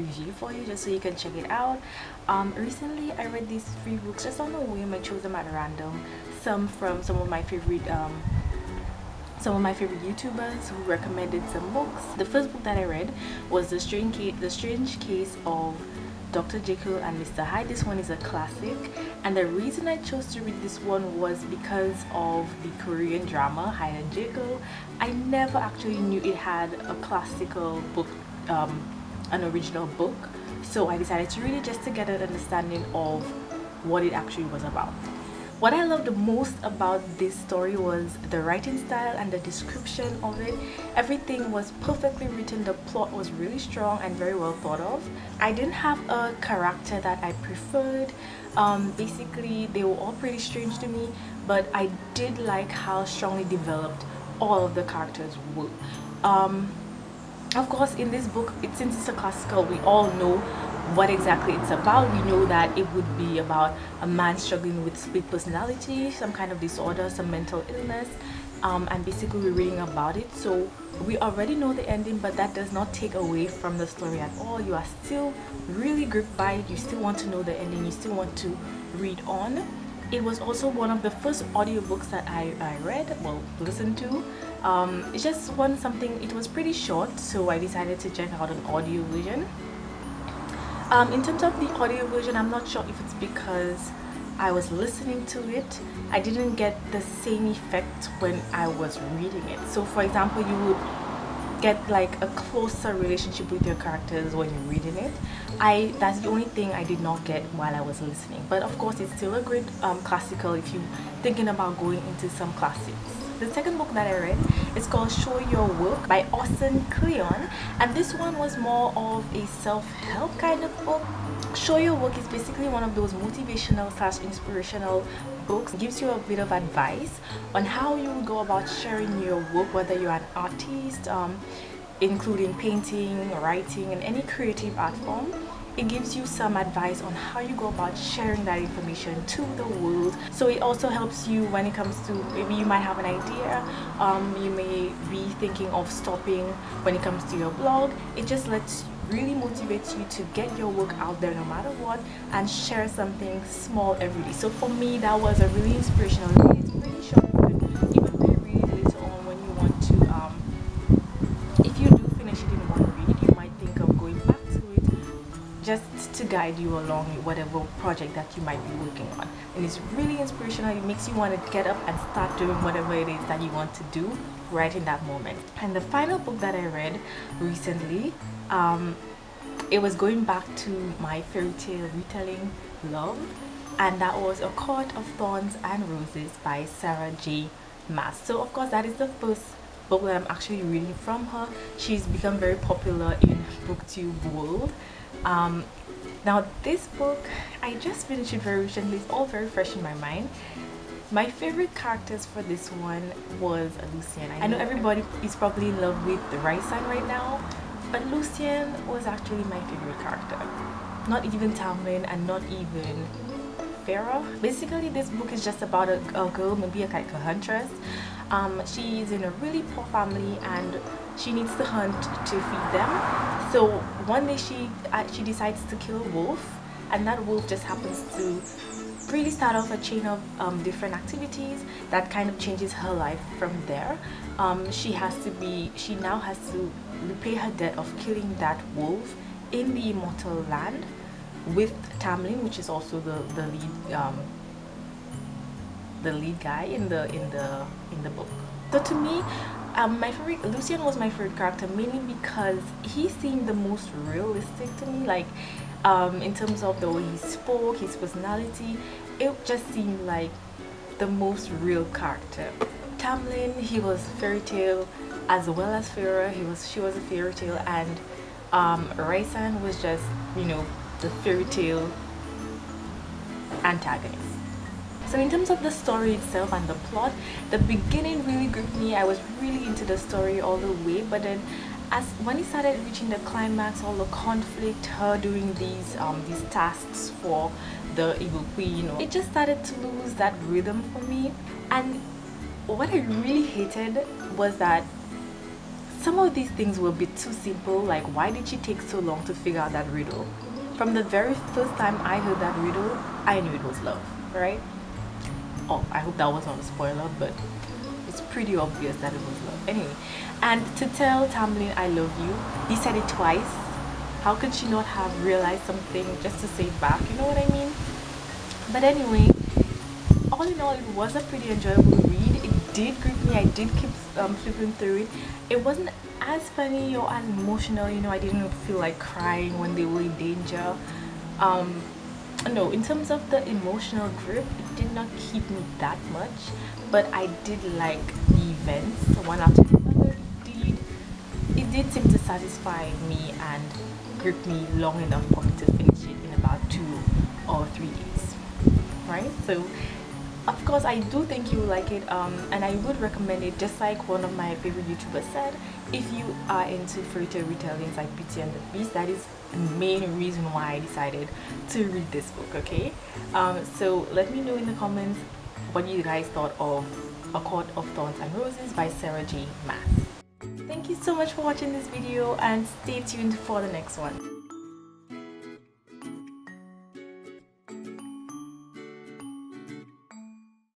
review for you just so you can check it out. Recently I read these 3 books just on a whim. I chose them at random, some from some of my favorite YouTubers who recommended some books. The first book that I read was The Strange Case of Dr. Jekyll and Mr. Hyde. This one is a classic, and the reason I chose to read this one was because of the Korean drama Hyde and Jekyll. I never actually knew it had a classical book, an original book, so I decided to read it just to get an understanding of what it actually was about. What I loved the most about this story was the writing style and the description of it. Everything was perfectly written, the plot was really strong and very well thought of. I didn't have a character that I preferred. Basically, they were all pretty strange to me, but I did like how strongly developed all of the characters were. Of course, in this book, since it's a classical, we all know what exactly it's about. We know that it would be about a man struggling with split personality, some kind of disorder, some mental illness, and basically we're reading about it, so we already know the ending, but that does not take away from the story at all. You are still really gripped by it, you still want to know the ending, you still want to read on. It was also one of the first audiobooks that I read, well, listened to. It just wasn't something, it was pretty short, so I decided to check out an audio version. In terms of the audio version, I'm not sure if it's because I was listening to it, I didn't get the same effect when I was reading it. So for example, you would get like a closer relationship with your characters when you're reading it. That's the only thing I did not get while I was listening. But of course, it's still a great classical if you're thinking about going into some classics. The second book that I read is called Show Your Work by Austin Kleon, and this one was more of a self-help kind of book. Show Your Work is basically one of those motivational / inspirational books. It gives you a bit of advice on how you would go about sharing your work, whether you're an artist, including painting, writing, and any creative art form. It gives you some advice on how you go about sharing that information to the world. So it also helps you when it comes to, maybe you might have an idea, you may be thinking of stopping when it comes to your blog. It just really motivates you to get your work out there no matter what and share something small every day. So for me, that was a really inspirational read. It's pretty short, but even read it later on when you want to, if you do finish it in one read, you might think of going back to it just to guide you along whatever project that you might be working on. And it's really inspirational. It makes you want to get up and start doing whatever it is that you want to do right in that moment. And the final book that I read recently, it was going back to my fairy tale retelling love, and that was A Court of Thorns and Roses by Sarah J. Maas. So of course, that is the first book that I'm actually reading from her. She's become very popular in booktube world. Now this book, I just finished it very recently. It's all very fresh in my mind. My favorite characters for this one was Lucien. I know everybody is probably in love with the Raisan right now, but Lucien was actually my favorite character. Not even Tamlin and not even Farah. Basically, this book is just about a girl, maybe like a huntress. She is in a really poor family and she needs to hunt to feed them. So one day she decides to kill a wolf, and that wolf just happens to really start off a chain of different activities that kind of changes her life from there. She now has to repay her debt of killing that wolf in the immortal land with Tamlin, which is also the lead guy in the book. So to me, Lucien was my favorite character, mainly because he seemed the most realistic to me. Like in terms of the way he spoke, his personality, it just seemed like the most real character. Tamlin, he was fairy tale as well as Farah. She was a fairy tale, and Raisan was just, the fairy tale antagonist. So in terms of the story itself and the plot, the beginning really gripped me. I was really into the story all the way, but then when it started reaching the climax, all the conflict, her doing these tasks for the evil queen, it just started to lose that rhythm for me. And what I really hated was that some of these things were a bit too simple. Like, why did she take so long to figure out that riddle? From the very first time I heard that riddle, I knew it was love, right? Oh, I hope that was not a spoiler, but it's pretty obvious that it was love. Anyway, and to tell Tamlin I love you, he said it twice. How could she not have realized something just to say it back? You know what I mean? But anyway, all in all, it was a pretty enjoyable read. It did grip me. I did keep flipping through it. It wasn't as funny or as emotional. You know, I didn't feel like crying when they were in danger. No, in terms of the emotional grip, it did not keep me that much, but I did like the events one after another. It did seem to satisfy me and grip me long enough for me to finish it in about 2 or 3 days, right? So of course I do think you will like it, and I would recommend it, just like one of my favorite YouTubers said, if you are into fairy tale retellings like Beauty and the Beast. That is the main reason why I decided to read this book, okay? So let me know in the comments what you guys thought of A Court of Thorns and Roses by Sarah J. Maas. Thank you so much for watching this video, and stay tuned for the next one.